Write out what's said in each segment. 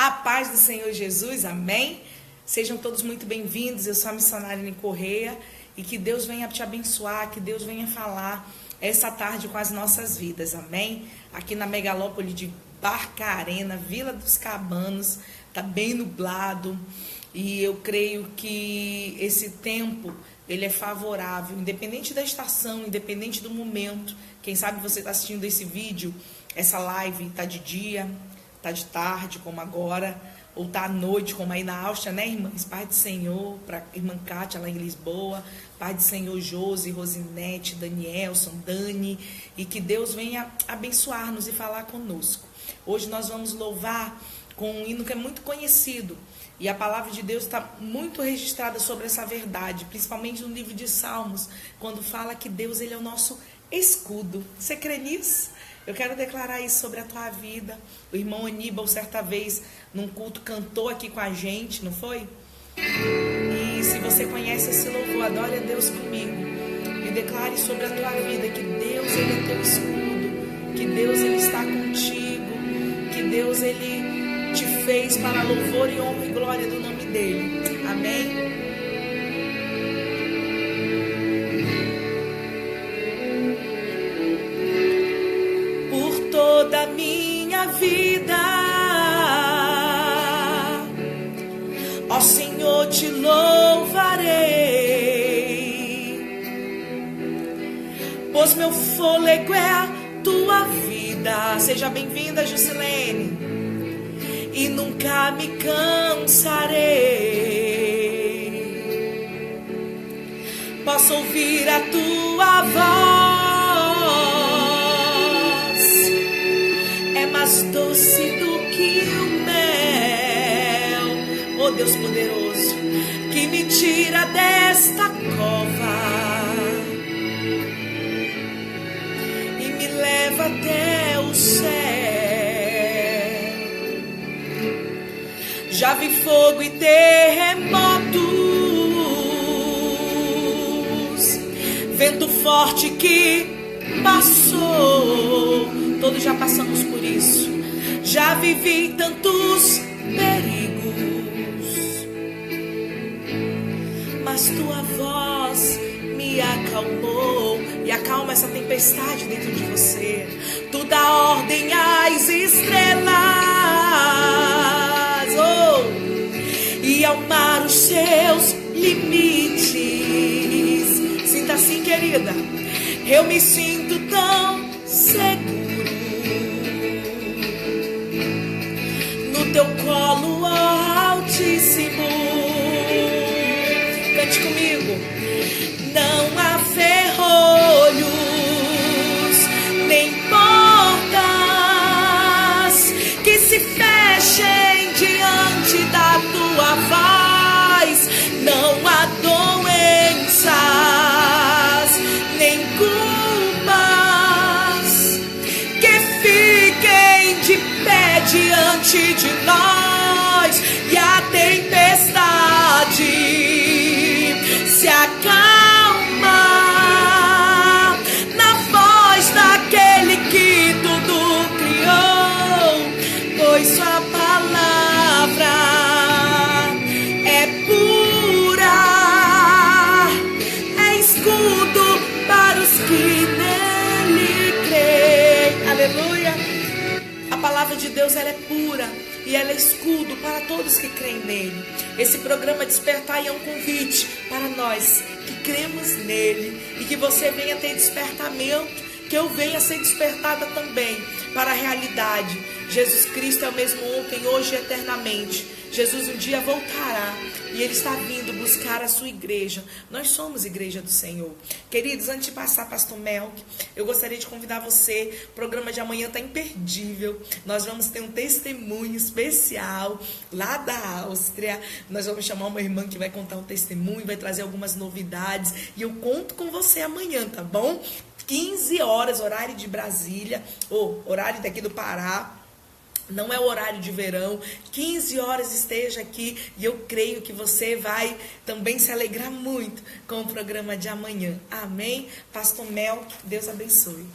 A paz do Senhor Jesus, amém? Sejam todos muito bem-vindos, eu sou a missionária Nini Correia e que Deus venha te abençoar, que Deus venha falar essa tarde com as nossas vidas, amém? Aqui na megalópole de Barcarena, Vila dos Cabanos, tá bem nublado e eu creio que esse tempo ele é favorável, independente da estação, independente do momento. Quem sabe você está assistindo esse vídeo, essa live tá de dia, tá de tarde, como agora, ou tá à noite, como aí na Áustria, né, irmãs? Pai do Senhor, para irmã Kátia lá em Lisboa, Pai do Senhor Josi, Rosinete, Danielson, Dani, e que Deus venha abençoar-nos e falar conosco. Hoje nós vamos louvar com um hino que é muito conhecido, e a palavra de Deus está muito registrada sobre essa verdade, principalmente no livro de Salmos, quando fala que Deus ele é o nosso escudo. Você crê nisso? Eu quero declarar isso sobre a tua vida. O irmão Aníbal, certa vez, num culto, cantou aqui com a gente, não foi? E se você conhece esse louvor, adore a Deus comigo. E declare sobre a tua vida que Deus, ele é teu escudo. Que Deus, ele está contigo. Que Deus, ele te fez para louvor e honra e glória do nome dele. Amém? Toda minha vida, ó Senhor, te louvarei, pois meu fôlego é a tua vida. Seja bem-vinda, Juscelene, e nunca me cansarei. Posso ouvir a tua voz, mais doce do que o mel, oh Deus poderoso, que me tira desta cova e me leva até o céu. Já vi fogo e terremotos, vento forte que passou. Todos já passamos por isso. Já vivi tantos perigos, mas tua voz me acalmou. E acalma essa tempestade dentro de você. Tu dá ordem às estrelas, oh, e ao mar os seus limites. Sinta assim, querida. Eu me sinto tão seguro no teu colo, ó Altíssimo. Cante comigo. Não há ferrolhos nem portas que se fechem diante da tua voz. Não há doenças nem culpas que fiquem de pé diante de nós, e a tempestade se acalma na voz daquele que tudo criou, pois sua palavra é pura, é escudo para os que nele creem. Aleluia. A palavra de Deus, ela é pura e ela é escudo para todos que creem nele. Esse programa Despertar é um convite para nós que cremos nele, e que você venha ter despertamento, que eu venha ser despertada também para a realidade. Jesus Cristo é o mesmo ontem, hoje e eternamente. Jesus um dia voltará e Ele está vindo buscar a sua igreja. Nós somos igreja do Senhor. Queridos, antes de passar, pastor Melk, eu gostaria de convidar você. O programa de amanhã está imperdível. Nós vamos ter um testemunho especial lá da Áustria. Nós vamos chamar uma irmã que vai contar um testemunho, vai trazer algumas novidades. E eu conto com você amanhã, tá bom? 15 horas, horário de Brasília, ou horário daqui do Pará. Não é o horário de verão. 15 horas esteja aqui, e eu creio que você vai também se alegrar muito com o programa de amanhã. Amém? Pastor Mel, Deus abençoe.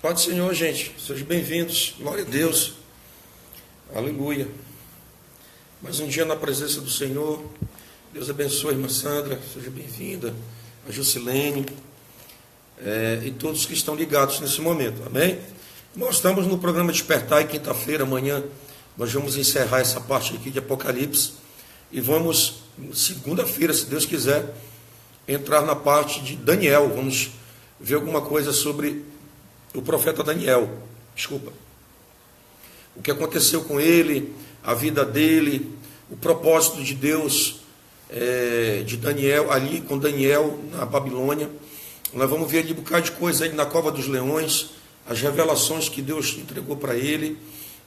Paz do Senhor, gente. Sejam bem-vindos. Glória a Deus. Aleluia. Mais um dia na presença do Senhor. Deus abençoe a irmã Sandra. Seja bem-vinda. A Jusilene. E todos que estão ligados nesse momento. Amém? Nós estamos no programa Despertar e quinta-feira, amanhã, nós vamos encerrar essa parte aqui de Apocalipse. E vamos, segunda-feira, se Deus quiser, entrar na parte de Daniel. Vamos ver alguma coisa sobre o profeta Daniel. Desculpa. O que aconteceu com ele, a vida dele, o propósito de Deus, de Daniel, ali com Daniel na Babilônia. Nós vamos ver ali um bocado de coisa aí na Cova dos Leões, as revelações que Deus entregou para ele.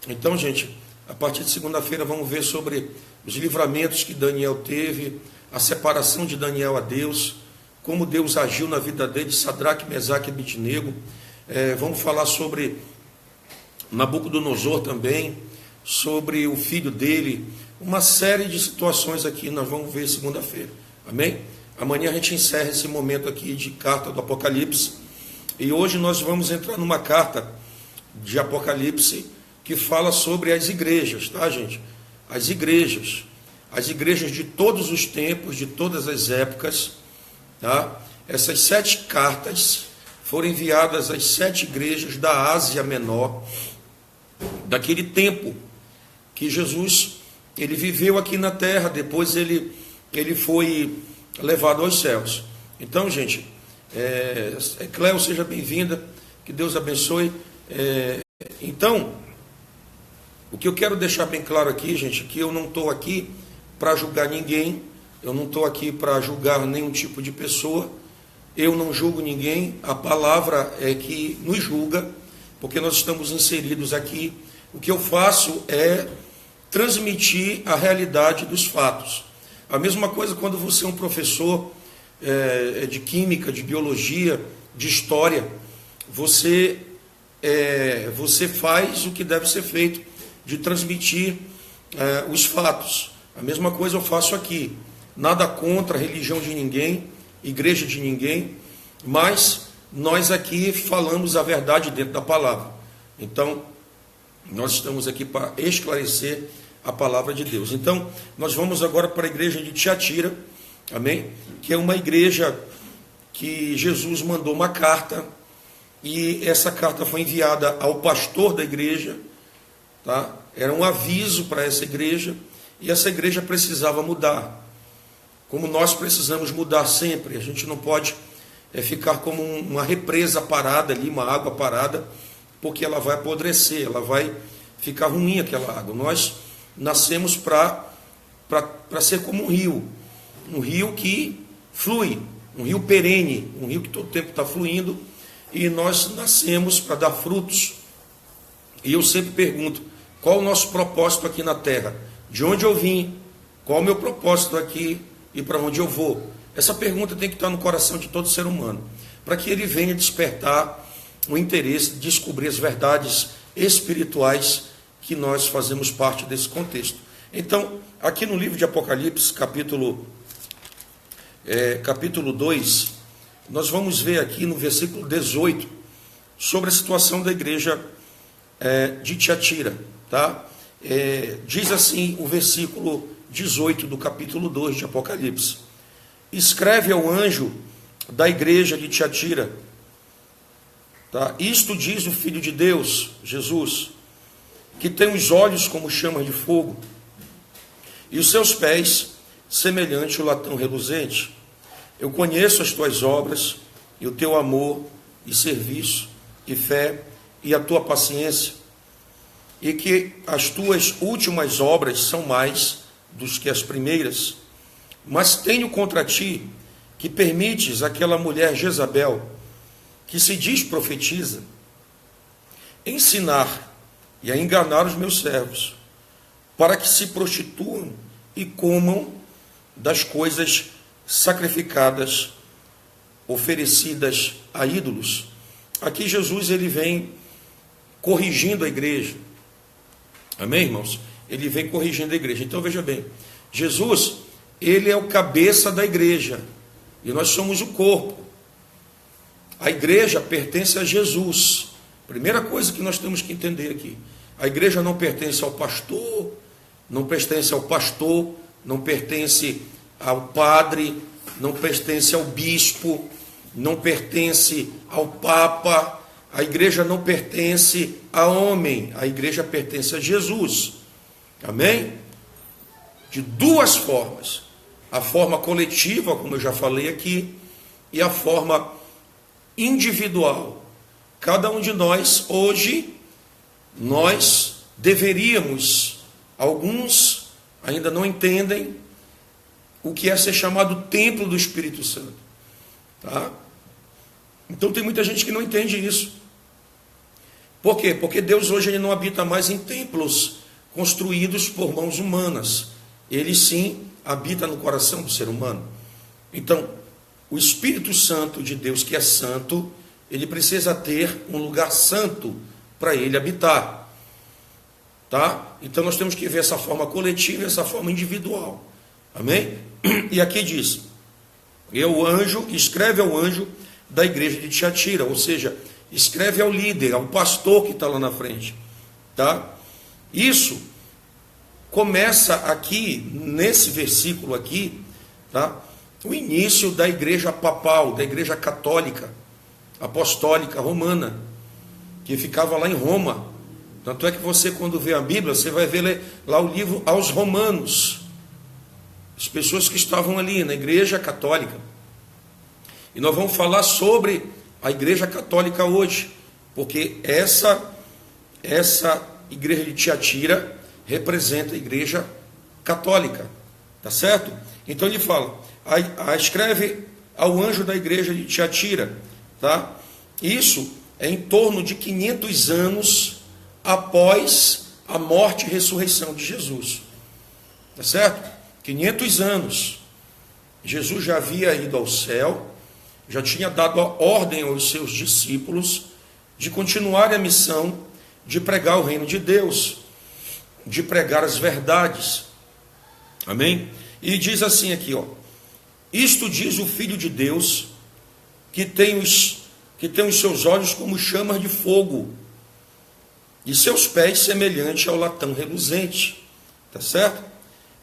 Então, gente, a partir de segunda-feira vamos ver sobre os livramentos que Daniel teve, a separação de Daniel a Deus, como Deus agiu na vida dele, Sadraque, Mesaque e Abednego. Vamos falar sobre Nabucodonosor também, sobre o filho dele, uma série de situações aqui nós vamos ver segunda-feira. Amém? Amanhã a gente encerra esse momento aqui de carta do Apocalipse. E hoje nós vamos entrar numa carta de Apocalipse que fala sobre as igrejas, tá, gente? As igrejas de todos os tempos, de todas as épocas, tá? Essas 7 cartas foram enviadas às 7 igrejas da Ásia Menor, daquele tempo que Jesus ele viveu aqui na terra, depois ele foi levado aos céus. Então, gente, Cléo, seja bem-vinda, que Deus abençoe. Então, o que eu quero deixar bem claro aqui, gente, que eu não estou aqui para julgar ninguém, eu não estou aqui para julgar nenhum tipo de pessoa, eu não julgo ninguém, a palavra é que nos julga, porque nós estamos inseridos aqui. O que eu faço é transmitir a realidade dos fatos. A mesma coisa quando você é um professor de química, de biologia, de história, você faz o que deve ser feito, de transmitir os fatos. A mesma coisa eu faço aqui. Nada contra a religião de ninguém, igreja de ninguém, mas nós aqui falamos a verdade dentro da palavra. Então, nós estamos aqui para esclarecer a palavra de Deus. Então, nós vamos agora para a igreja de Tiatira, amém? Que é uma igreja que Jesus mandou uma carta, e essa carta foi enviada ao pastor da igreja, tá? Era um aviso para essa igreja, e essa igreja precisava mudar. Como nós precisamos mudar sempre, a gente não pode ficar como uma represa parada ali, uma água parada, porque ela vai apodrecer, ela vai ficar ruim aquela água. Nós nascemos para ser como um rio que flui, um rio perene, um rio que todo tempo está fluindo, e nós nascemos para dar frutos. E eu sempre pergunto, qual o nosso propósito aqui na terra? De onde eu vim? Qual o meu propósito aqui e para onde eu vou? Essa pergunta tem que estar no coração de todo ser humano, para que ele venha despertar o interesse de descobrir as verdades espirituais que nós fazemos parte desse contexto. Então, aqui no livro de Apocalipse, capítulo 2, nós vamos ver aqui no versículo 18, sobre a situação da igreja de Tiatira, tá? Diz assim o versículo 18 do capítulo 2 de Apocalipse: escreve ao anjo da igreja de Tiatira, tá? Isto diz o Filho de Deus, Jesus, que tem os olhos como chamas de fogo, e os seus pés semelhante ao latão reluzente. Eu conheço as tuas obras, e o teu amor, e serviço, e fé, e a tua paciência, e que as tuas últimas obras são mais dos que as primeiras. Mas tenho contra ti que permites aquela mulher Jezabel, que se diz profetiza, ensinar e a enganar os meus servos, para que se prostituam e comam das coisas sacrificadas, oferecidas a ídolos. Aqui Jesus ele vem corrigindo a igreja. Amém, irmãos? Ele vem corrigindo a igreja. Então veja bem, Jesus, ele é o cabeça da igreja, e nós somos o corpo. A igreja pertence a Jesus, Primeira coisa que nós temos que entender aqui: a igreja não pertence ao pastor, não pertence ao pastor, não pertence ao padre, não pertence ao bispo, não pertence ao papa. A igreja não pertence a homem, a igreja pertence a Jesus. Amém? De duas formas: a forma coletiva, como eu já falei aqui, e a forma individual. Cada um de nós, hoje, nós deveríamos, alguns ainda não entendem o que é ser chamado templo do Espírito Santo. Tá? Então tem muita gente que não entende isso. Por quê? Porque Deus hoje ele não habita mais em templos construídos por mãos humanas. Ele sim habita no coração do ser humano. Então, o Espírito Santo de Deus, que é santo, ele precisa ter um lugar santo para ele habitar. Tá? Então nós temos que ver essa forma coletiva e essa forma individual. Amém? E aqui diz: escreve ao anjo da igreja de Tiatira, ou seja, escreve ao líder, ao pastor que está lá na frente. Tá? Isso começa aqui, nesse versículo aqui, tá? O início da igreja papal, da igreja católica, apostólica romana, que ficava lá em Roma. Tanto é que você, quando vê a Bíblia, você vai ver lá o livro aos Romanos, as pessoas que estavam ali na igreja católica. E nós vamos falar sobre a igreja católica hoje, porque essa igreja de Tiatira representa a igreja católica, tá certo? Então ele fala, escreve ao anjo da igreja de Tiatira, tá? Isso é em torno de 500 anos após a morte e ressurreição de Jesus, tá certo? 500 anos. Jesus já havia ido ao céu, já tinha dado a ordem aos seus discípulos de continuar a missão de pregar o reino de Deus, de pregar as verdades. Amém? E diz assim aqui, ó: isto diz o Filho de Deus, que tem os seus olhos como chamas de fogo, e seus pés semelhante ao latão reluzente. Tá certo?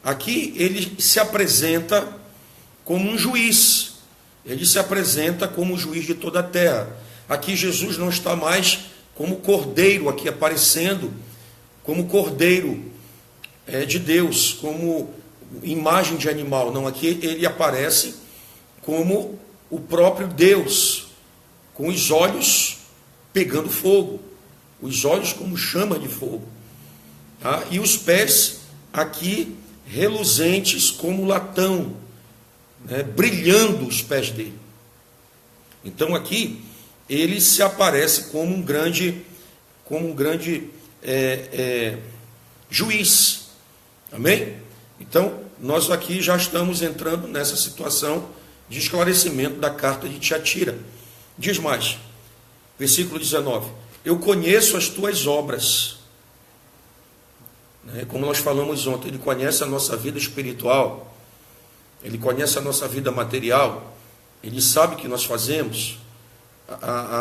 Aqui ele se apresenta como um juiz. Ele se apresenta como o juiz de toda a terra. Aqui Jesus não está mais como cordeiro, aqui aparecendo como cordeiro de Deus, como imagem de animal. Não, aqui ele aparece como o próprio Deus, com os olhos pegando fogo, os olhos como chama de fogo. Tá? E os pés aqui reluzentes como latão, né, brilhando os pés dele. Então aqui ele se aparece como um grande juiz. Amém? Então nós aqui já estamos entrando nessa situação de esclarecimento da carta de Tiatira. Diz mais, versículo 19: eu conheço as tuas obras. Como nós falamos ontem, ele conhece a nossa vida espiritual, ele conhece a nossa vida material, ele sabe o que nós fazemos.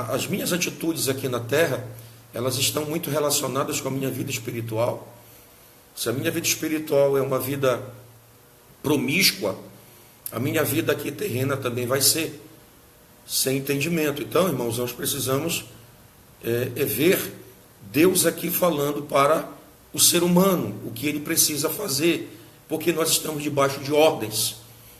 As minhas atitudes aqui na terra, elas estão muito relacionadas com a minha vida espiritual. Se a minha vida espiritual é uma vida promíscua, a minha vida aqui terrena também vai ser, sem entendimento. Então, irmãos, nós precisamos ver Deus aqui falando para o ser humano, o que ele precisa fazer, porque nós estamos debaixo de ordens.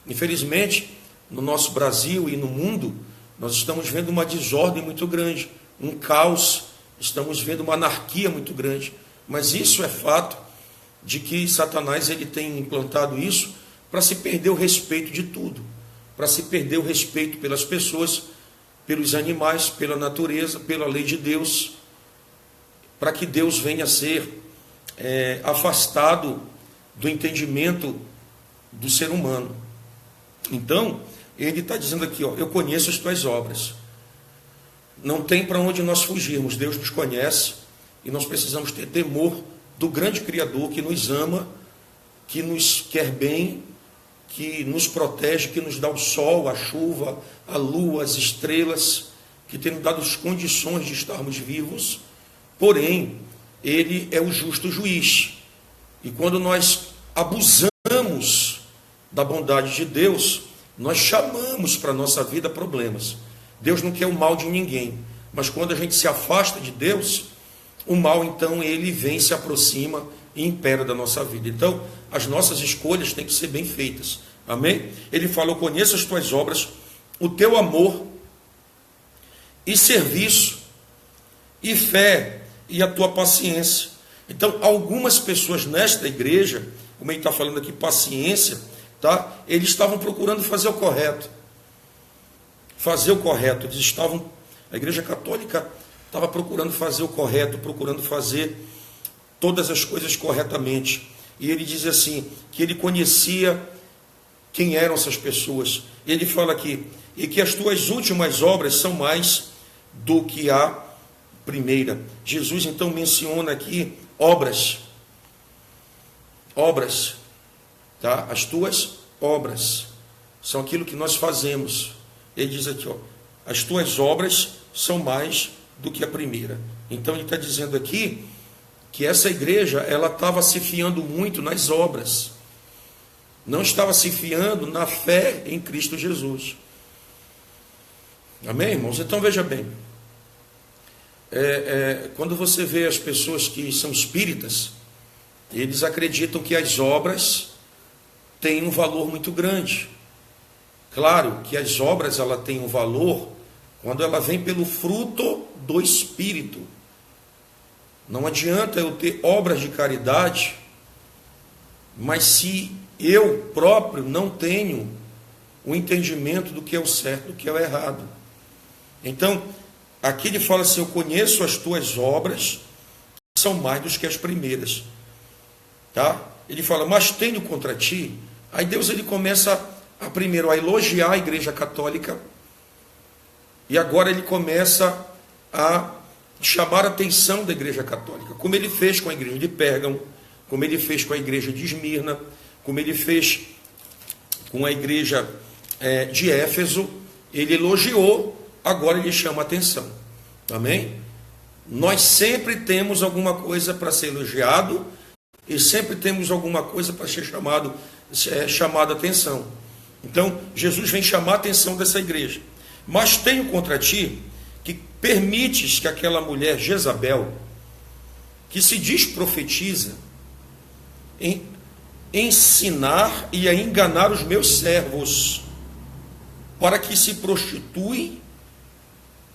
Infelizmente, no nosso Brasil e no mundo, nós estamos vendo uma desordem muito grande, um caos, estamos vendo uma anarquia muito grande, mas isso é fato de que Satanás ele tem implantado isso para se perder o respeito de tudo, para se perder o respeito pelas pessoas, pelos animais, pela natureza, pela lei de Deus, para que Deus venha a ser afastado do entendimento do ser humano. Então, ele está dizendo aqui, ó, eu conheço as tuas obras. Não tem para onde nós fugirmos, Deus nos conhece, e nós precisamos ter temor do grande Criador que nos ama, que nos quer bem, que nos protege, que nos dá o sol, a chuva, a lua, as estrelas, que tem nos dado as condições de estarmos vivos, porém, Ele é o justo juiz. E quando nós abusamos da bondade de Deus, nós chamamos para a nossa vida problemas. Deus não quer o mal de ninguém, mas quando a gente se afasta de Deus, o mal então ele vem, se aproxima e impera da nossa vida. Então, as nossas escolhas têm que ser bem feitas. Amém? Ele falou: conheço as tuas obras, o teu amor e serviço e fé e a tua paciência. Então, algumas pessoas nesta igreja, como ele está falando aqui, paciência, tá? Eles estavam procurando fazer o correto. Fazer o correto. Eles estavam, a igreja católica estava procurando fazer o correto, procurando fazer todas as coisas corretamente. E ele diz assim, que ele conhecia quem eram essas pessoas. Ele fala aqui, e que as tuas últimas obras são mais do que a primeira. Jesus então menciona aqui obras. Obras, tá? As tuas obras são aquilo que nós fazemos. Ele diz aqui, ó, as tuas obras são mais do que a primeira. Então ele está dizendo aqui que essa igreja, ela estava se fiando muito nas obras, não estava se fiando na fé em Cristo Jesus. Amém, irmãos? Então veja bem, quando você vê as pessoas que são espíritas, eles acreditam que as obras têm um valor muito grande. Claro que as obras ela têm um valor quando ela vem pelo fruto do Espírito. Não adianta eu ter obras de caridade, mas se eu próprio não tenho o entendimento do que é o certo, do que é o errado. Então, aqui ele fala assim, eu conheço as tuas obras, que são mais do que as primeiras. Tá? Ele fala, mas tenho contra ti. Aí Deus ele começa primeiro a elogiar a igreja católica, e agora ele começa a chamar a atenção da igreja católica, como ele fez com a igreja de Pérgamo, como ele fez com a igreja de Esmirna, como ele fez com a igreja de Éfeso. Ele elogiou, agora ele chama a atenção. Amém? Nós sempre temos alguma coisa para ser elogiado e sempre temos alguma coisa para ser chamado a atenção. Então, Jesus vem chamar a atenção dessa igreja. Mas tenho contra ti que permites que aquela mulher Jezabel, que se diz profetiza, ensinar e a enganar os meus servos, para que se prostituem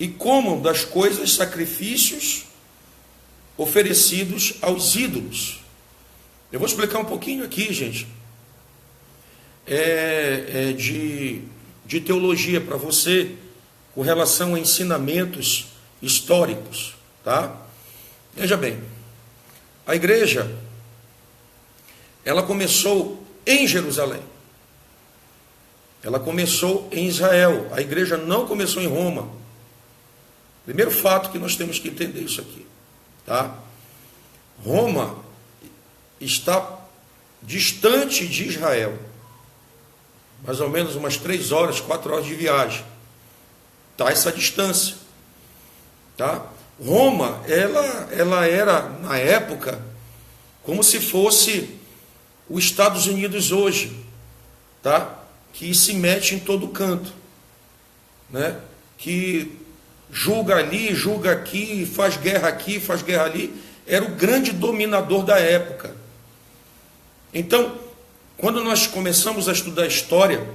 e comam das coisas, sacrifícios oferecidos aos ídolos. Eu vou explicar um pouquinho aqui, gente, de teologia para você, com relação a ensinamentos históricos, tá? Veja bem, a igreja, ela começou em Jerusalém, ela começou em Israel, a igreja não começou em Roma. Primeiro fato que nós temos que entender isso aqui, tá? Roma está distante de Israel, mais ou menos umas 3 horas, 4 horas de viagem. Tá essa distância. Tá? Roma, ela era, na época, como se fosse os Estados Unidos hoje, tá? Que se mete em todo canto, né? Que julga ali, julga aqui, faz guerra ali. Era o grande dominador da época. Então, quando nós começamos a estudar a história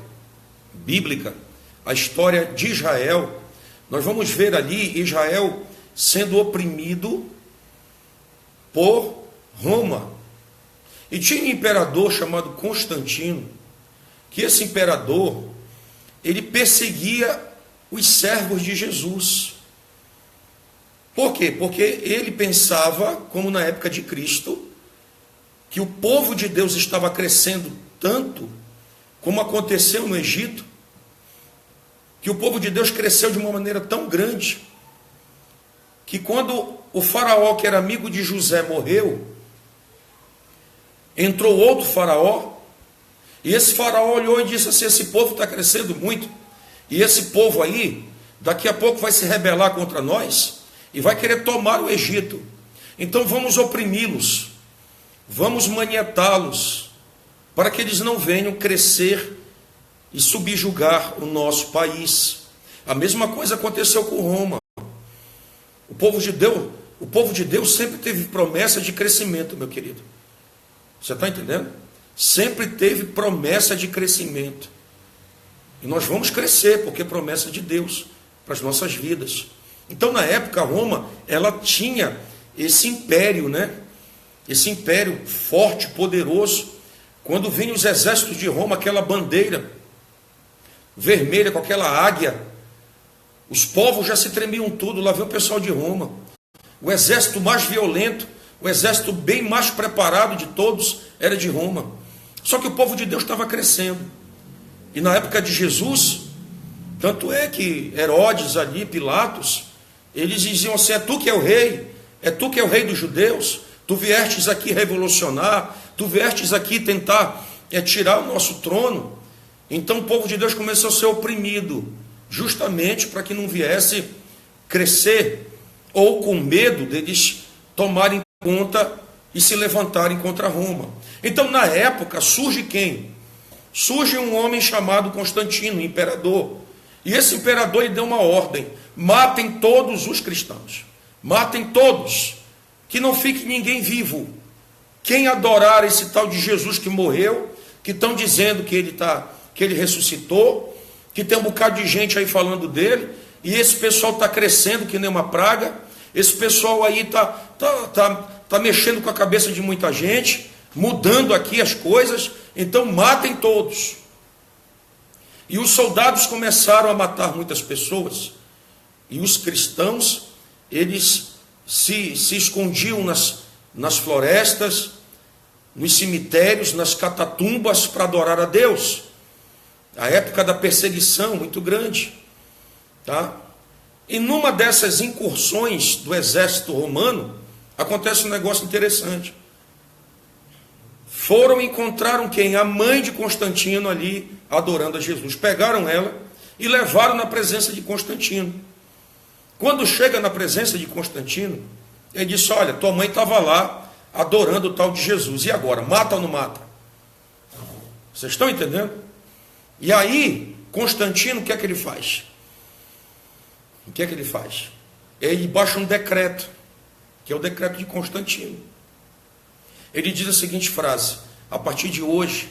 bíblica, a história de Israel, nós vamos ver ali Israel sendo oprimido por Roma. E tinha um imperador chamado Constantino, que esse imperador, ele perseguia os servos de Jesus. Por quê? Porque ele pensava, como na época de Cristo, que o povo de Deus estava crescendo tanto, como aconteceu no Egito, que o povo de Deus cresceu de uma maneira tão grande, que quando o faraó, que era amigo de José, morreu, entrou outro faraó, e esse faraó olhou e disse assim, esse povo está crescendo muito, e esse povo aí daqui a pouco vai se rebelar contra nós e vai querer tomar o Egito. Então vamos oprimi-los, vamos manietá-los, para que eles não venham crescer e subjugar o nosso país. A mesma coisa aconteceu com Roma. O povo de Deus sempre teve promessa de crescimento, meu querido. Você está entendendo? Sempre teve promessa de crescimento. E nós vamos crescer, porque é promessa de Deus para as nossas vidas. Então, na época, Roma, ela tinha esse império, né? Esse império forte, poderoso. Quando vinham os exércitos de Roma, aquela bandeira vermelha com aquela águia, os povos já se tremiam tudo. Lá vem o pessoal de Roma. O exército mais violento, o exército bem mais preparado de todos era de Roma. Só que o povo de Deus estava crescendo. E na época de Jesus, tanto é que Herodes ali, Pilatos, eles diziam assim: é tu que é o rei dos judeus, tu viestes aqui revolucionar, tu viestes aqui tentar tirar o nosso trono. Então o povo de Deus começou a ser oprimido, justamente para que não viesse crescer, ou com medo deles tomarem conta e se levantarem contra Roma. Então, na época, surge quem? Surge um homem chamado Constantino, imperador. E esse imperador ele deu uma ordem: matem todos os cristãos, matem todos, que não fique ninguém vivo. Quem adorar esse tal de Jesus que morreu, que estão dizendo que ele ressuscitou, que tem um bocado de gente aí falando dele, e esse pessoal está crescendo que nem uma praga, esse pessoal aí está mexendo com a cabeça de muita gente, mudando aqui as coisas, então matem todos. E os soldados começaram a matar muitas pessoas, e os cristãos, eles se escondiam nas florestas, nos cemitérios, nas catatumbas, para adorar a Deus. A época da perseguição muito grande, tá? E numa dessas incursões do exército romano, acontece um negócio interessante. Foram e encontraram quem? A mãe de Constantino ali, adorando a Jesus. Pegaram ela e levaram na presença de Constantino. Quando chega na presença de Constantino, ele disse: olha, tua mãe estava lá adorando o tal de Jesus. E agora, mata ou não mata? Vocês estão entendendo? E aí, Constantino, o que é que ele faz? O que é que ele faz? Ele baixa um decreto, que é o decreto de Constantino. Ele diz a seguinte frase: a partir de hoje,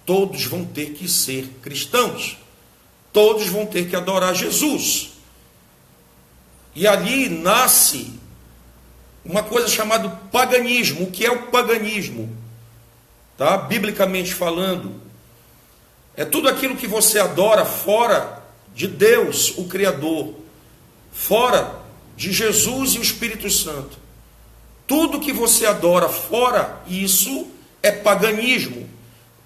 todos vão ter que ser cristãos. Todos vão ter que adorar Jesus. E ali nasce uma coisa chamada paganismo. O que é o paganismo? Tá? Biblicamente falando, é tudo aquilo que você adora fora de Deus, o Criador, fora de Jesus e o Espírito Santo. Tudo que você adora fora, isso é paganismo.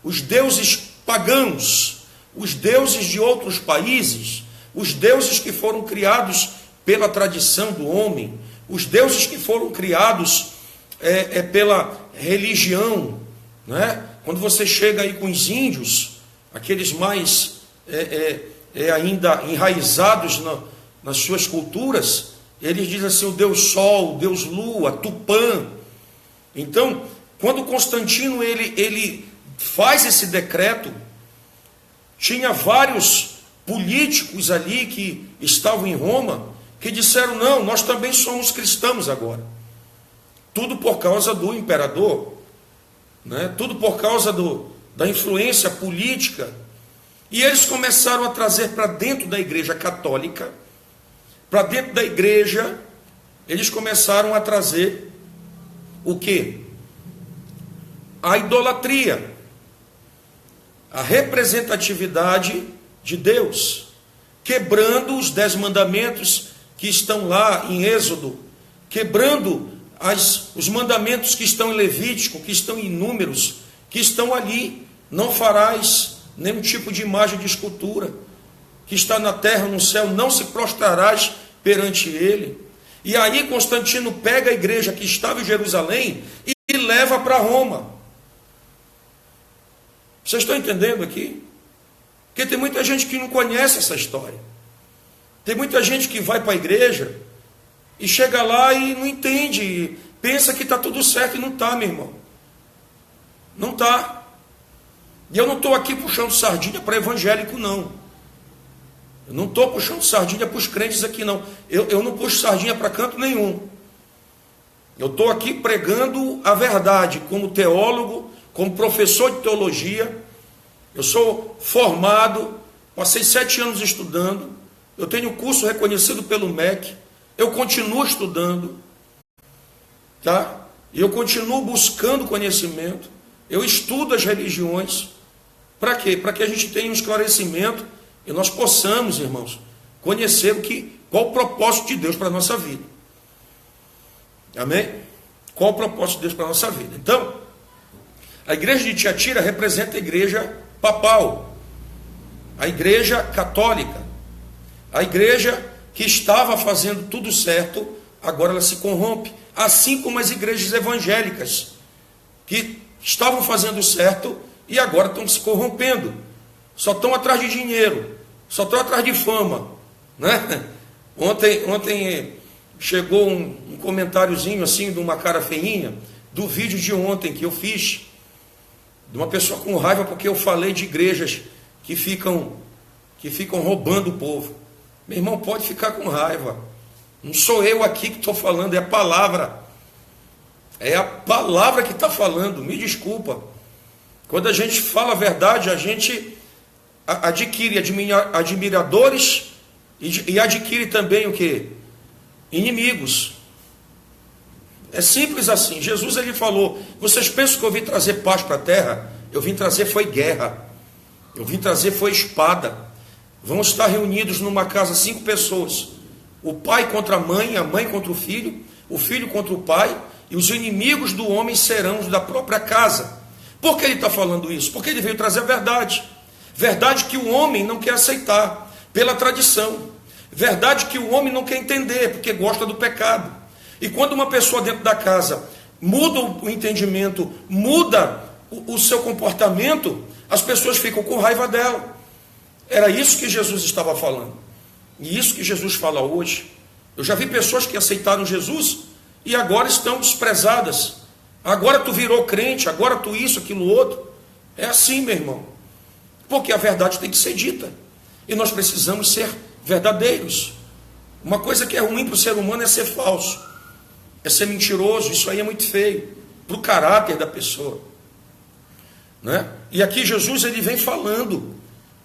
Os deuses pagãos, os deuses de outros países, os deuses que foram criados pela tradição do homem, os deuses que foram criados pela religião, né? Quando você chega aí com os índios, aqueles mais ainda enraizados nas suas culturas, eles dizem assim: o Deus Sol, o Deus Lua, Tupã. Então, quando Constantino ele faz esse decreto, tinha vários políticos ali que estavam em Roma que disseram: não, nós também somos cristãos agora. Tudo por causa do imperador, né? Tudo por causa da influência política. E eles começaram a trazer para dentro da igreja católica, para dentro da igreja, eles começaram a trazer o quê? A idolatria, a representatividade de Deus, quebrando os 10 mandamentos que estão lá em Êxodo, quebrando os mandamentos que estão em Levítico, que estão em Números, que estão ali: não farás nenhum tipo de imagem de escultura, que está na terra, no céu, não se prostrarás perante ele. E aí Constantino pega a igreja que estava em Jerusalém e leva para Roma. Vocês estão entendendo aqui? Porque tem muita gente que não conhece essa história. Tem muita gente que vai para a igreja e chega lá e não entende, pensa que está tudo certo e não está, meu irmão. Não está. E eu não estou aqui puxando sardinha para evangélico, não. Eu não estou puxando sardinha para os crentes aqui, não. Eu não puxo sardinha para canto nenhum. Eu estou aqui pregando a verdade como teólogo, como professor de teologia. Eu sou formado, passei 7 anos estudando. Eu tenho curso reconhecido pelo MEC. Eu continuo estudando. Tá? E eu continuo buscando conhecimento. Eu estudo as religiões. Para quê? Para que a gente tenha um esclarecimento e nós possamos, irmãos, conhecer qual o propósito de Deus para a nossa vida. Amém? Qual o propósito de Deus para a nossa vida? Então, a igreja de Tiatira representa a igreja papal, a igreja católica, a igreja que estava fazendo tudo certo, agora ela se corrompe, assim como as igrejas evangélicas, que estavam fazendo certo e agora estão se corrompendo, só estão atrás de dinheiro, só estão atrás de fama, né? Ontem chegou um comentáriozinho assim, de uma cara feinha, do vídeo de ontem que eu fiz, de uma pessoa com raiva porque eu falei de igrejas que ficam roubando o povo. Meu irmão, pode ficar com raiva, não sou eu aqui que estou falando, é a palavra. É a palavra que está falando, me desculpa. Quando a gente fala a verdade, a gente adquire admiradores e adquire também o quê? Inimigos. É simples assim. Jesus ele falou, vocês pensam que eu vim trazer paz para a terra? Eu vim trazer foi guerra. Eu vim trazer foi espada. Vão estar reunidos numa casa 5 pessoas. O pai contra a mãe contra o filho contra o pai, e os inimigos do homem serão os da própria casa. Por que ele está falando isso? Porque ele veio trazer a verdade. Verdade que o homem não quer aceitar, pela tradição. Verdade que o homem não quer entender, porque gosta do pecado. E quando uma pessoa dentro da casa muda o entendimento, muda o seu comportamento, as pessoas ficam com raiva dela. Era isso que Jesus estava falando. E isso que Jesus fala hoje. Eu já vi pessoas que aceitaram Jesus e agora estão desprezadas. Agora tu virou crente, agora tu isso, aquilo, outro. É assim, meu irmão. Porque a verdade tem que ser dita. E nós precisamos ser verdadeiros. Uma coisa que é ruim para o ser humano é ser falso. É ser mentiroso. Isso aí é muito feio. Para o caráter da pessoa. Né? E aqui Jesus ele vem falando.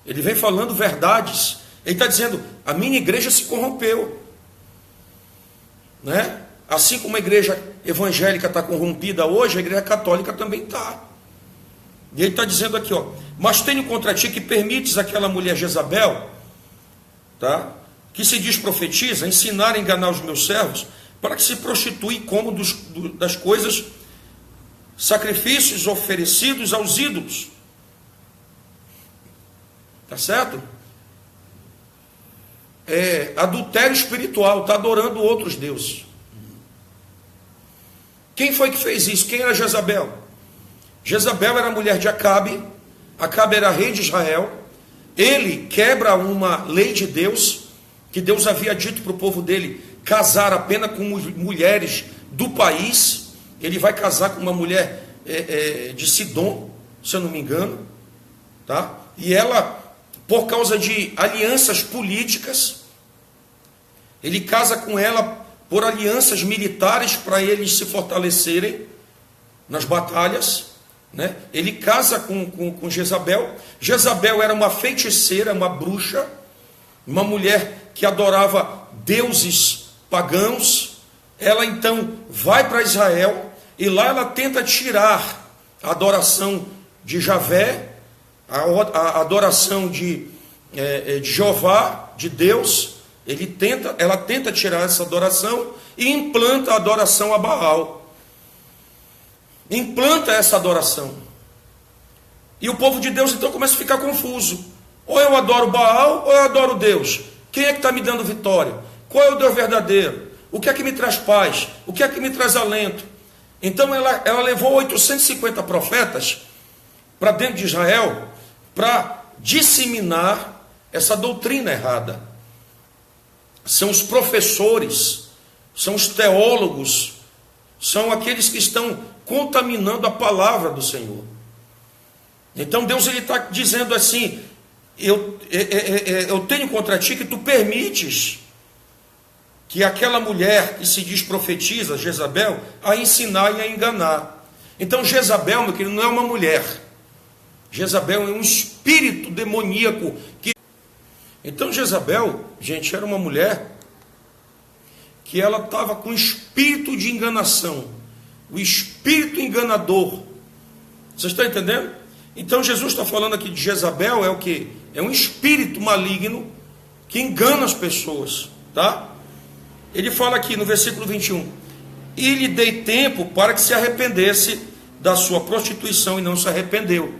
Ele vem falando verdades. Ele está dizendo, a minha igreja se corrompeu. Né? Assim como a igreja evangélica está corrompida hoje, a igreja católica também está. E ele está dizendo aqui, ó, mas tenho contra ti que permites aquela mulher Jezabel, tá, que se diz profetiza, ensinar a enganar os meus servos, para que se prostitui e comam das coisas, sacrifícios oferecidos aos ídolos. Tá certo? É adultério espiritual, está adorando outros deuses. Quem foi que fez isso? Quem era Jezabel? Jezabel era mulher de Acabe. Acabe era rei de Israel. Ele quebra uma lei de Deus, que Deus havia dito para o povo dele, casar apenas com mulheres do país. Ele vai casar com uma mulher de Sidom, se eu não me engano. Tá? E ela, por causa de alianças políticas, ele casa com ela por alianças militares para eles se fortalecerem nas batalhas. Né? Ele casa com Jezabel. Jezabel era uma feiticeira, uma bruxa, uma mulher que adorava deuses pagãos. Ela então vai para Israel e lá ela tenta tirar a adoração de Javé, a adoração de Jeová, de Deus. Ela tenta tirar essa adoração e implanta a adoração a Baal. Implanta essa adoração. E o povo de Deus então começa a ficar confuso. Ou eu adoro Baal ou eu adoro Deus. Quem é que está me dando vitória? Qual é o Deus verdadeiro? O que é que me traz paz? O que é que me traz alento? Então ela levou 850 profetas para dentro de Israel para disseminar essa doutrina errada. são os professores, são os teólogos, são aqueles que estão contaminando a palavra do Senhor. Então Deus está dizendo assim, eu tenho contra ti que tu permites que aquela mulher que se diz profetiza, Jezabel, a ensinar e a enganar. Então Jezabel, meu querido, não é uma mulher. Jezabel é um espírito demoníaco. Então Jezabel, gente, era uma mulher que ela estava com espírito de enganação, o espírito enganador. Vocês estão entendendo? Então Jesus está falando aqui de Jezabel, é o quê? É um espírito maligno que engana as pessoas, tá? Ele fala aqui no versículo 21, e lhe dei tempo para que se arrependesse da sua prostituição e não se arrependeu.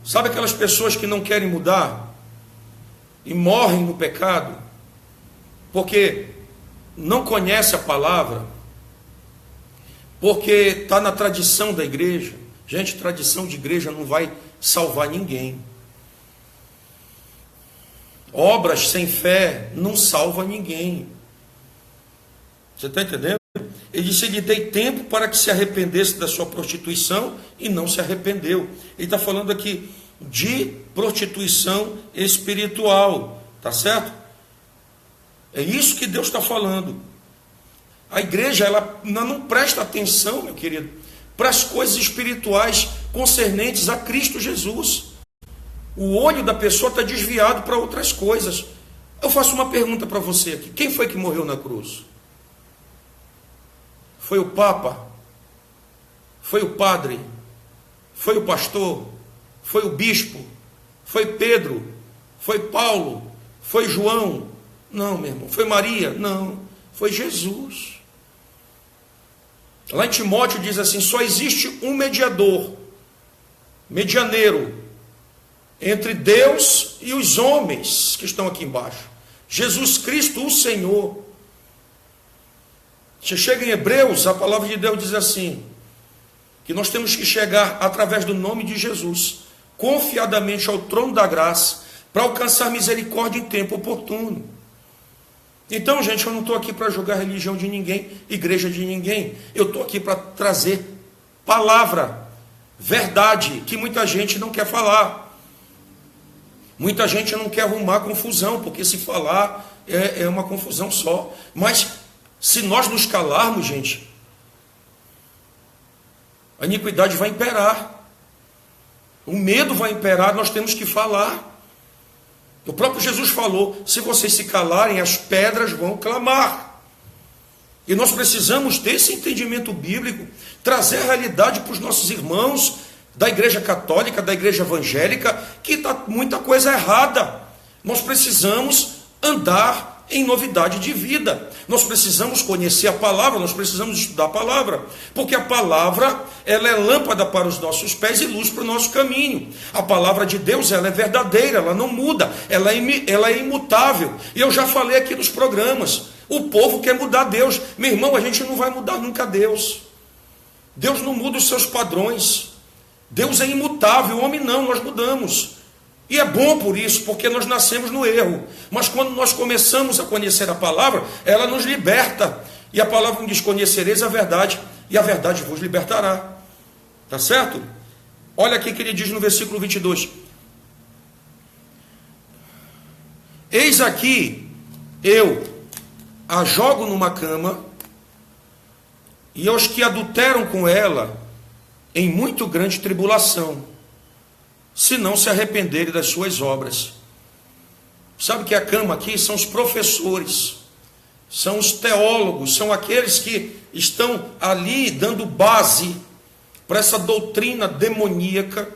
Sabe aquelas pessoas que não querem mudar e morrem no pecado porque não conhece a palavra, porque está na tradição da igreja? Gente, tradição de igreja não vai salvar ninguém. Obras sem fé não salva ninguém. Você está entendendo? Ele disse, lhe dei tempo para que se arrependesse da sua prostituição e não se arrependeu. Ele está falando aqui de prostituição espiritual, tá certo? É isso que Deus está falando. A igreja, ela não presta atenção, meu querido, para as coisas espirituais concernentes a Cristo Jesus. O olho da pessoa está desviado para outras coisas. Eu faço uma pergunta para você aqui. Quem foi que morreu na cruz? Foi o Papa? Foi o padre? Foi o pastor? Foi o bispo? Foi Pedro? Foi Paulo? Foi João? Não, meu irmão. Foi Maria? Não. Foi Jesus. Lá em Timóteo diz assim, só existe um mediador, medianeiro, entre Deus e os homens que estão aqui embaixo. Jesus Cristo, o Senhor. Você chega em Hebreus, a palavra de Deus diz assim, que nós temos que chegar através do nome de Jesus, confiadamente ao trono da graça, para alcançar misericórdia em tempo oportuno. Então, gente, eu não estou aqui para julgar a religião de ninguém, igreja de ninguém. Eu estou aqui para trazer palavra, verdade, que muita gente não quer falar. Muita gente não quer arrumar confusão, porque se falar é uma confusão só. Mas se nós nos calarmos, gente, a iniquidade vai imperar. O medo vai imperar, nós temos que falar. O próprio Jesus falou, se vocês se calarem, as pedras vão clamar. E nós precisamos ter esse entendimento bíblico, trazer a realidade para os nossos irmãos da igreja católica, da igreja evangélica, que está muita coisa errada. Nós precisamos andar em novidade de vida. Nós precisamos conhecer a palavra, nós precisamos estudar a palavra, porque a palavra, ela é lâmpada para os nossos pés e luz para o nosso caminho. A palavra de Deus, ela é verdadeira, ela não muda, ela é imutável. E eu já falei aqui nos programas, o povo quer mudar Deus. Meu irmão, a gente não vai mudar nunca Deus. Deus não muda os seus padrões. Deus é imutável, o homem não, nós mudamos. E é bom por isso, porque nós nascemos no erro. Mas quando nós começamos a conhecer a palavra, ela nos liberta. E a palavra diz, conhecereis a verdade, e a verdade vos libertará. Tá certo? Olha aqui que ele diz no versículo 22. Eis aqui, eu a jogo numa cama, e aos que adulteram com ela, em muito grande tribulação, se não se arrependerem das suas obras. Sabe que a cama aqui são os professores, são os teólogos, são aqueles que estão ali dando base para essa doutrina demoníaca,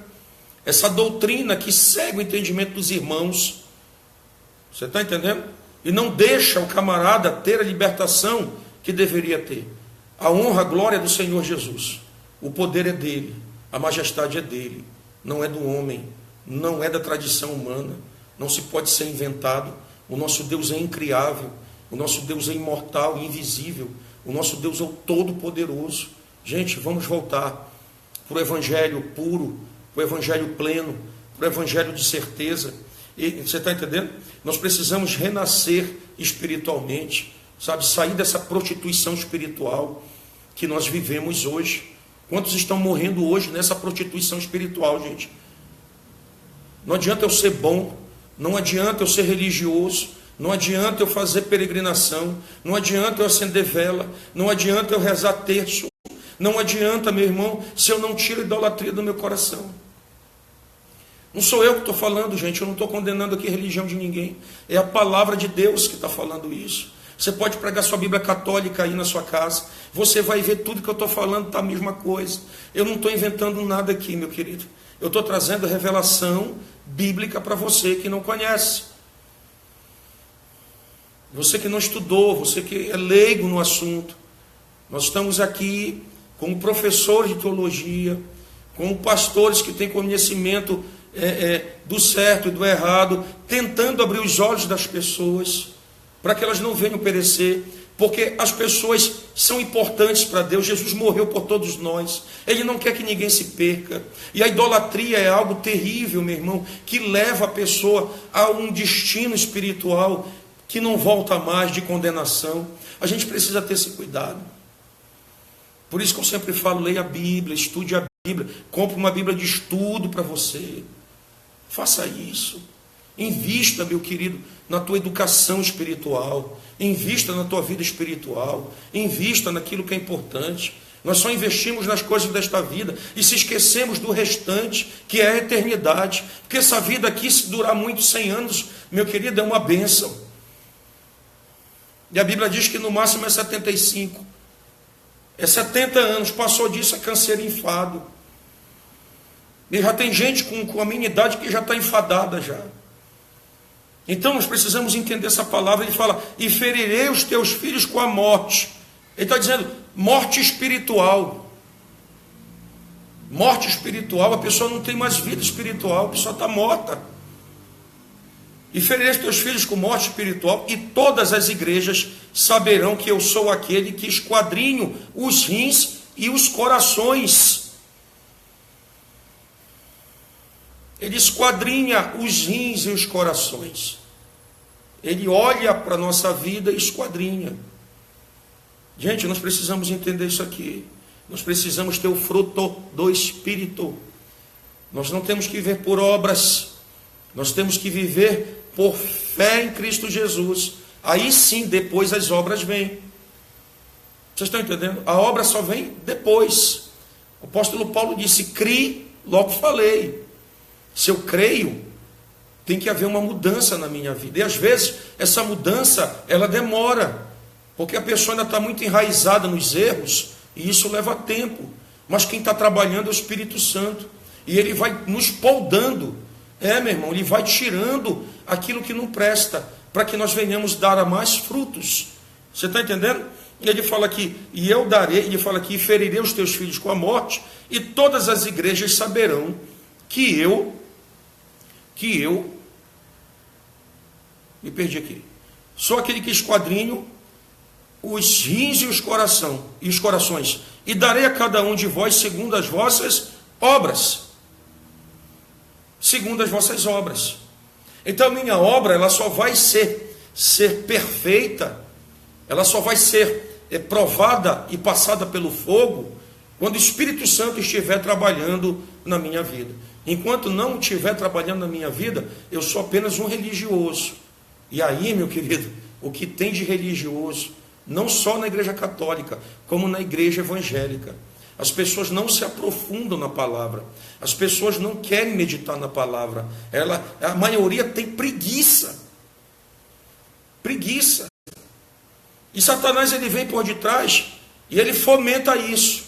essa doutrina que segue o entendimento dos irmãos. Você está entendendo? E não deixa o camarada ter a libertação que deveria ter. A honra, a glória do Senhor Jesus. O poder é dele, a majestade é dele. Não é do homem, não é da tradição humana, não se pode ser inventado. O nosso Deus é incriável, o nosso Deus é imortal, invisível, o nosso Deus é o Todo-Poderoso. Gente, vamos voltar para o Evangelho puro, para o Evangelho pleno, para o Evangelho de certeza. Você está entendendo? Nós precisamos renascer espiritualmente, sabe? Sair dessa prostituição espiritual que nós vivemos hoje. Quantos estão morrendo hoje nessa prostituição espiritual, gente? Não adianta eu ser bom, não adianta eu ser religioso, não adianta eu fazer peregrinação, não adianta eu acender vela, não adianta eu rezar terço, não adianta, meu irmão, se eu não tiro a idolatria do meu coração. Não sou eu que estou falando, gente, eu não estou condenando aqui a religião de ninguém. É a palavra de Deus que está falando isso. Você pode pregar sua Bíblia católica aí na sua casa, você vai ver tudo que eu estou falando, está a mesma coisa. Eu não estou inventando nada aqui, meu querido. Eu estou trazendo revelação bíblica para você que não conhece. Você que não estudou, você que é leigo no assunto. Nós estamos aqui como professores de teologia, como pastores que têm conhecimento do certo e do errado, tentando abrir os olhos das pessoas, para que elas não venham perecer, porque as pessoas são importantes para Deus. Jesus morreu por todos nós, Ele não quer que ninguém se perca, e a idolatria é algo terrível, meu irmão, que leva a pessoa a um destino espiritual que não volta mais, de condenação. A gente precisa ter esse cuidado. Por isso que eu sempre falo, leia a Bíblia, estude a Bíblia, compre uma Bíblia de estudo para você. Faça isso. Invista, meu querido, na tua educação espiritual. Invista na tua vida espiritual. Invista naquilo que é importante. Nós só investimos nas coisas desta vida e se esquecemos do restante, que é a eternidade. Porque essa vida aqui, se durar muitos 100 anos, meu querido, é uma bênção. E a Bíblia diz que no máximo é 75. É 70 anos, passou disso é câncer enfado. E já tem gente com a minha idade que já está enfadada já. Então nós precisamos entender essa palavra. Ele fala, e ferirei os teus filhos com a morte. Ele está dizendo, morte espiritual. Morte espiritual, a pessoa não tem mais vida espiritual, a pessoa está morta. E ferirei os teus filhos com morte espiritual, e todas as igrejas saberão que eu sou aquele que esquadrinho os rins e os corações. Ele esquadrinha os rins e os corações. Ele olha para a nossa vida e esquadrinha. Gente, nós precisamos entender isso aqui. Nós precisamos ter o fruto do Espírito. Nós não temos que viver por obras. Nós temos que viver por fé em Cristo Jesus. Aí sim, depois as obras vêm. Vocês estão entendendo? A obra só vem depois. O apóstolo Paulo disse, crie, logo falei. Se eu creio, tem que haver uma mudança na minha vida. E às vezes, essa mudança, ela demora. Porque a pessoa ainda está muito enraizada nos erros, e isso leva tempo. Mas quem está trabalhando é o Espírito Santo. E ele vai nos poldando. Meu irmão, ele vai tirando aquilo que não presta, para que nós venhamos dar a mais frutos. Você está entendendo? E ele fala aqui, e eu darei, ele fala aqui, e ferirei os teus filhos com a morte, e todas as igrejas saberão que eu me perdi aqui, sou aquele que esquadrinho os rins e os corações, e darei a cada um de vós segundo as vossas obras. Segundo as vossas obras. Então a minha obra, ela só vai ser perfeita, ela só vai ser provada e passada pelo fogo, quando o Espírito Santo estiver trabalhando na minha vida. Enquanto não estiver trabalhando na minha vida, eu sou apenas um religioso. E aí, meu querido, o que tem de religioso, não só na igreja católica, como na igreja evangélica, as pessoas não se aprofundam na palavra, as pessoas não querem meditar na palavra, a maioria tem preguiça. E Satanás, ele vem por detrás e ele fomenta isso.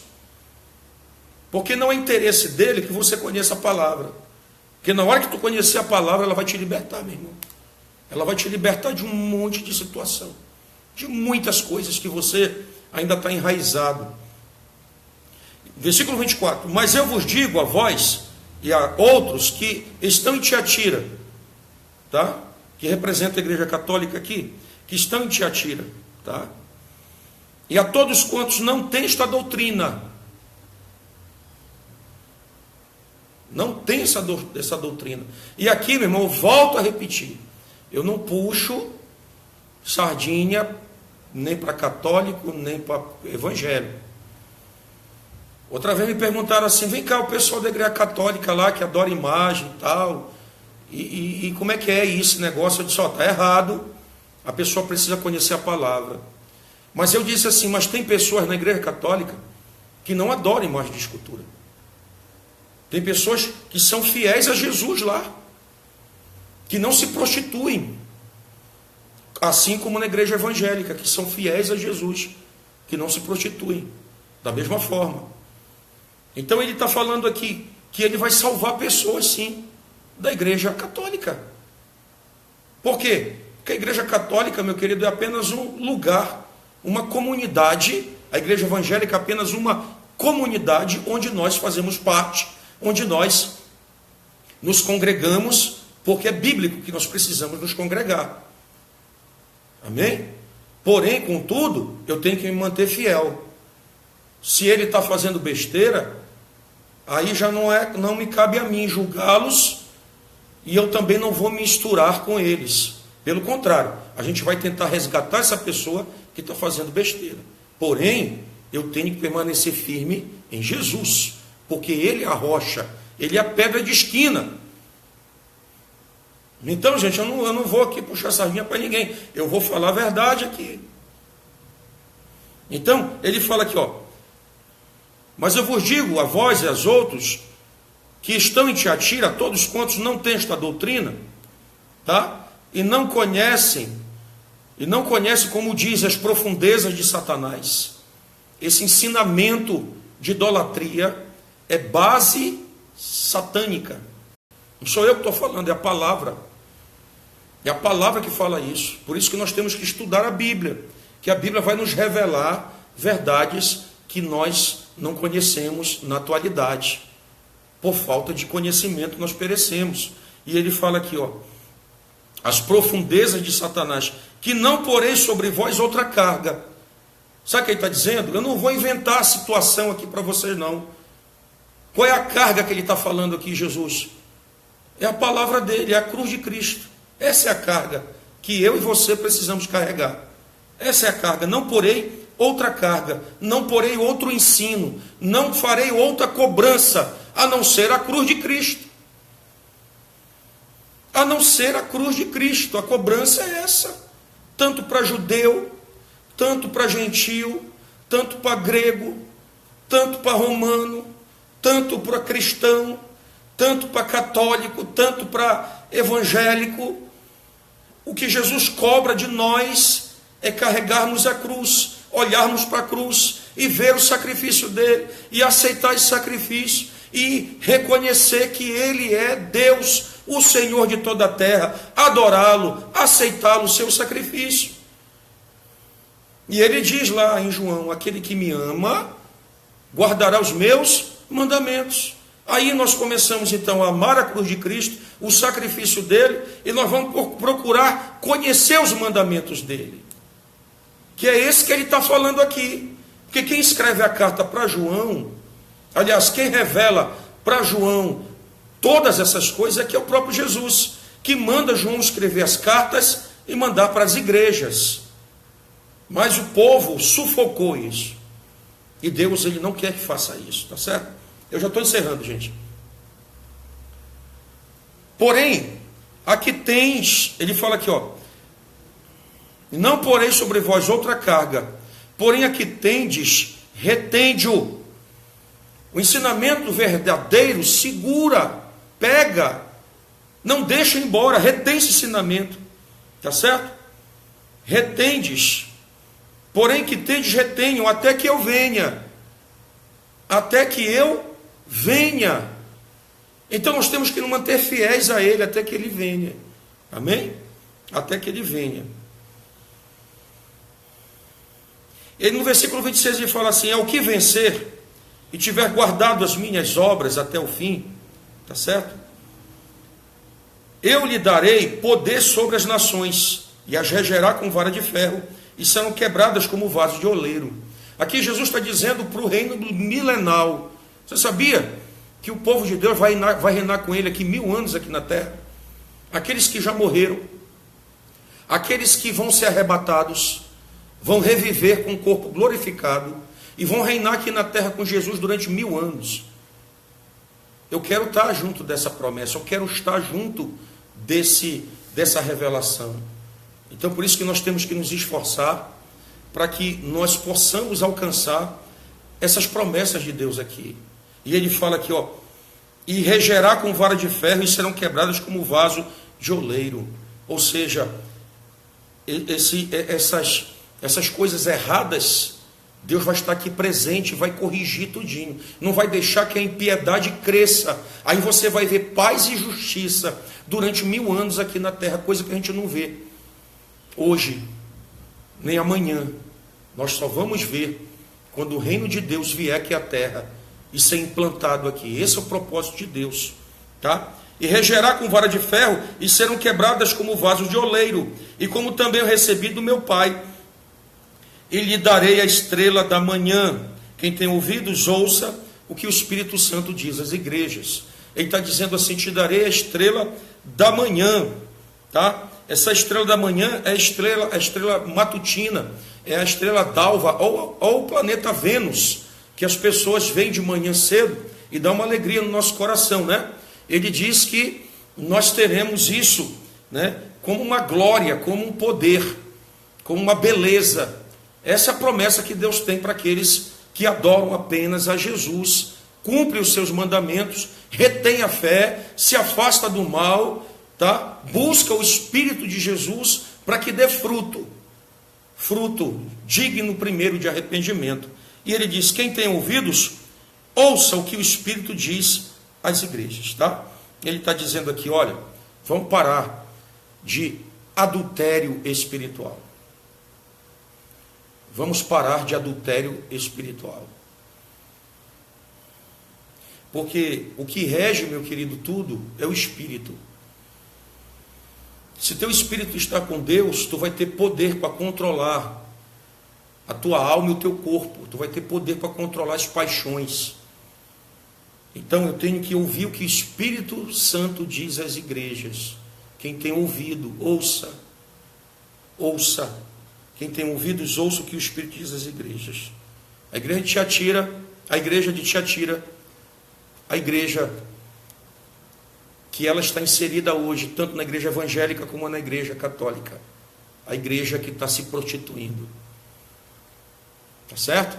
Porque não é interesse dele que você conheça a palavra. Porque na hora que tu conhecer a palavra, ela vai te libertar, meu irmão. Ela vai te libertar de um monte de situação, de muitas coisas que você ainda está enraizado. Versículo 24. Mas eu vos digo a vós e a outros que estão em Tiatira, tá? Que representa a igreja católica aqui, que estão em Tiatira, tá? E a todos quantos não têm esta doutrina, Não tem essa doutrina. E aqui, meu irmão, eu volto a repetir. Eu não puxo sardinha nem para católico, nem para evangélico. Outra vez me perguntaram assim, vem cá, o pessoal da igreja católica lá, que adora imagem e tal, e como é que é esse negócio? Eu disse, está errado, a pessoa precisa conhecer a palavra. Mas eu disse assim, mas tem pessoas na igreja católica que não adoram imagem de escultura. Tem pessoas que são fiéis a Jesus lá, que não se prostituem, assim como na igreja evangélica, que são fiéis a Jesus, que não se prostituem, da mesma forma. Então ele está falando aqui que ele vai salvar pessoas, sim, da igreja católica. Por quê? Porque a igreja católica, meu querido, é apenas um lugar, uma comunidade, a igreja evangélica é apenas uma comunidade onde nós fazemos parte, onde nós nos congregamos, porque é bíblico que nós precisamos nos congregar. Amém? Porém, contudo, eu tenho que me manter fiel. Se ele está fazendo besteira, aí já não me cabe a mim julgá-los, e eu também não vou me misturar com eles. Pelo contrário, a gente vai tentar resgatar essa pessoa que está fazendo besteira. Porém, eu tenho que permanecer firme em Jesus, porque ele é a rocha, ele é a pedra de esquina. Então, gente, eu não vou aqui puxar sardinha para ninguém, eu vou falar a verdade aqui. Então, ele fala aqui, mas eu vos digo a vós e aos outros que estão em Tiatira, todos quantos não têm esta doutrina, tá? E não conhecem, como diz, as profundezas de Satanás. Esse ensinamento de idolatria é base satânica. Não sou eu que estou falando, é a palavra. É a palavra que fala isso. Por isso que nós temos que estudar a Bíblia, que a Bíblia vai nos revelar verdades que nós não conhecemos na atualidade. Por falta de conhecimento nós perecemos. E ele fala aqui, as profundezas de Satanás, que não porei sobre vós outra carga. Sabe o que ele está dizendo? Eu não vou inventar a situação aqui para vocês, não. Qual é a carga que ele está falando aqui, Jesus? É a palavra dele, é a cruz de Cristo. Essa é a carga que eu e você precisamos carregar. Essa é a carga. Não porei outra carga, não porei outro ensino, não farei outra cobrança, a não ser a cruz de Cristo. A não ser a cruz de Cristo. A cobrança é essa. Tanto para judeu, tanto para gentio, tanto para grego, tanto para romano, tanto para cristão, tanto para católico, tanto para evangélico. O que Jesus cobra de nós é carregarmos a cruz, olharmos para a cruz e ver o sacrifício dele, e aceitar esse sacrifício, e reconhecer que ele é Deus, o Senhor de toda a terra, adorá-lo, aceitá-lo, o seu sacrifício. E ele diz lá em João, aquele que me ama, guardará os meus mandamentos. Aí nós começamos então a amar a cruz de Cristo, o sacrifício dele, e nós vamos procurar conhecer os mandamentos dele. Que é esse que ele está falando aqui. Porque quem escreve a carta para João, aliás, quem revela para João todas essas coisas é que é o próprio Jesus, que manda João escrever as cartas e mandar para as igrejas. Mas o povo sufocou isso. E Deus, ele não quer que faça isso, tá certo? Eu já estou encerrando, gente. Porém, aqui tens, ele fala aqui, não porei sobre vós outra carga, porém aqui tendes, retende-o. O ensinamento verdadeiro segura, pega, não deixa embora, retém esse ensinamento, tá certo? Retendes, porém que tendes, retenham, até que eu venha. Até que eu venha. Então nós temos que nos manter fiéis a ele até que ele venha. Amém? Até que ele venha. Ele no versículo 26 ele fala assim, ao que vencer e tiver guardado as minhas obras até o fim, tá certo? Eu lhe darei poder sobre as nações, e as regerá com vara de ferro, e serão quebradas como vaso de oleiro. Aqui Jesus está dizendo para o reino milenal. Você sabia que o povo de Deus vai reinar com ele aqui 1000 anos aqui na terra. Aqueles que já morreram, aqueles que vão ser arrebatados, vão reviver com o corpo glorificado e vão reinar aqui na terra com Jesus durante 1000 anos. Eu quero estar junto dessa promessa, eu quero estar junto dessa revelação. Então por isso que nós temos que nos esforçar para que nós possamos alcançar essas promessas de Deus aqui. E ele fala aqui, ó, e regerá com vara de ferro e serão quebradas como vaso de oleiro. Ou seja, essas coisas erradas, Deus vai estar aqui presente, vai corrigir tudinho. Não vai deixar que a impiedade cresça. Aí você vai ver paz e justiça durante 1000 anos aqui na terra, coisa que a gente não vê hoje, nem amanhã. Nós só vamos ver quando o reino de Deus vier aqui à terra e ser implantado aqui. Esse é o propósito de Deus, tá? E regerá com vara de ferro e serão quebradas como vasos de oleiro, e como também eu recebi do meu Pai, e lhe darei a estrela da manhã. Quem tem ouvidos, ouça o que o Espírito Santo diz às igrejas. Ele está dizendo assim, te darei a estrela da manhã, tá? Essa estrela da manhã é a estrela matutina, é a estrela d'alva, ou o planeta Vênus, que as pessoas veem de manhã cedo e dá uma alegria no nosso coração, né? Ele diz que nós teremos isso, né, como uma glória, como um poder, como uma beleza. Essa é a promessa que Deus tem para aqueles que adoram apenas a Jesus, cumpre os seus mandamentos, retém a fé, se afasta do mal, tá? Busca o Espírito de Jesus para que dê fruto digno primeiro de arrependimento. E ele diz, quem tem ouvidos, ouça o que o Espírito diz às igrejas, tá? Ele está dizendo aqui, olha, vamos parar de adultério espiritual. Vamos parar de adultério espiritual. Porque o que rege, meu querido, tudo é o Espírito. Se teu Espírito está com Deus, tu vai ter poder para controlar a tua alma e o teu corpo. Tu vai ter poder para controlar as paixões. Então eu tenho que ouvir o que o Espírito Santo diz às igrejas. Quem tem ouvido, ouça. Ouça. Quem tem ouvidos, ouça o que o Espírito diz às igrejas. A igreja de Tiatira, a igreja que ela está inserida hoje, tanto na igreja evangélica como na igreja católica. A igreja que está se prostituindo. Tá certo?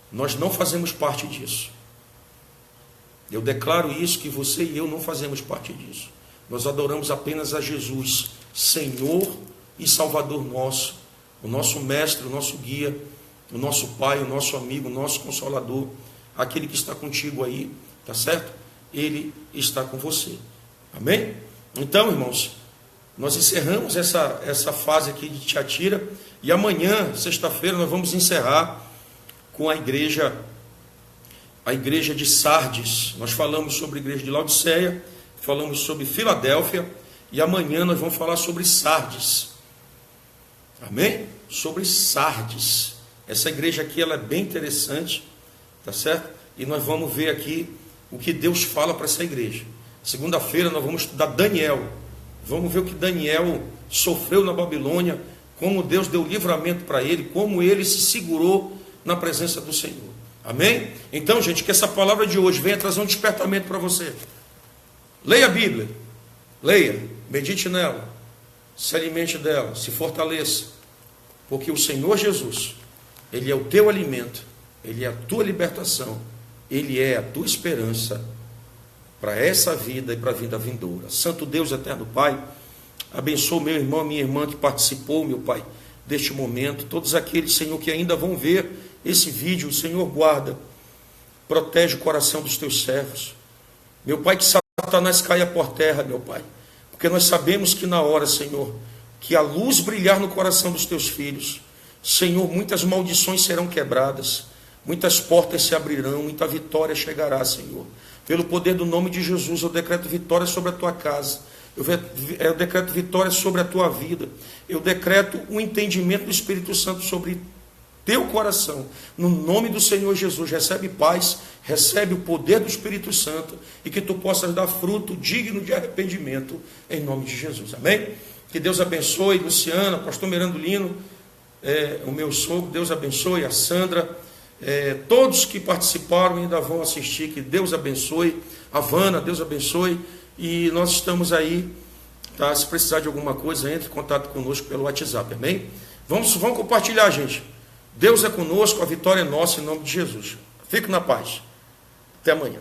Nós não fazemos parte disso. Eu declaro isso, que você e eu não fazemos parte disso. Nós adoramos apenas a Jesus, Senhor e Salvador nosso, o nosso mestre, o nosso guia, o nosso Pai, o nosso amigo, o nosso Consolador, aquele que está contigo aí, tá certo? Ele está com você. Amém? Então, irmãos, nós encerramos essa fase aqui de Tiatira, e amanhã, sexta-feira, nós vamos encerrar com a igreja de Sardes. Nós falamos sobre a igreja de Laodiceia, falamos sobre Filadélfia, e amanhã nós vamos falar sobre Sardes. Amém? Sobre Sardes. Essa igreja aqui, ela é bem interessante, tá certo? E nós vamos ver aqui o que Deus fala para essa igreja. Segunda-feira nós vamos estudar Daniel. Vamos ver o que Daniel sofreu na Babilônia, como Deus deu livramento para ele, como ele se segurou na presença do Senhor. Amém? Então, gente, que essa palavra de hoje venha trazer um despertamento para você. Leia a Bíblia. Leia, medite nela, se alimente dela, se fortaleça. Porque o Senhor Jesus, Ele é o teu alimento, Ele é a tua libertação, Ele é a tua esperança para essa vida e para a vida vindoura. Santo Deus, eterno Pai, abençoa meu irmão, minha irmã que participou, meu Pai, deste momento. Todos aqueles, Senhor, que ainda vão ver esse vídeo, Senhor, guarda, protege o coração dos teus servos. Meu Pai, que Satanás caia por terra, meu Pai, porque nós sabemos que na hora, Senhor, que a luz brilhar no coração dos teus filhos, Senhor, muitas maldições serão quebradas, muitas portas se abrirão, muita vitória chegará, Senhor. Pelo poder do nome de Jesus, eu decreto vitória sobre a tua casa, eu decreto vitória sobre a tua vida, eu decreto o entendimento do Espírito Santo sobre teu coração, no nome do Senhor Jesus. Recebe paz, recebe o poder do Espírito Santo e que tu possas dar fruto digno de arrependimento em nome de Jesus. Amém? Que Deus abençoe Luciana, pastor Mirandolino, o meu sogro, Deus abençoe a Sandra, todos que participaram e ainda vão assistir, que Deus abençoe a Vana, Deus abençoe, e nós estamos aí, tá? Se precisar de alguma coisa, entre em contato conosco pelo WhatsApp, amém? Vamos compartilhar, gente. Deus é conosco, a vitória é nossa em nome de Jesus. Fique na paz. Até amanhã.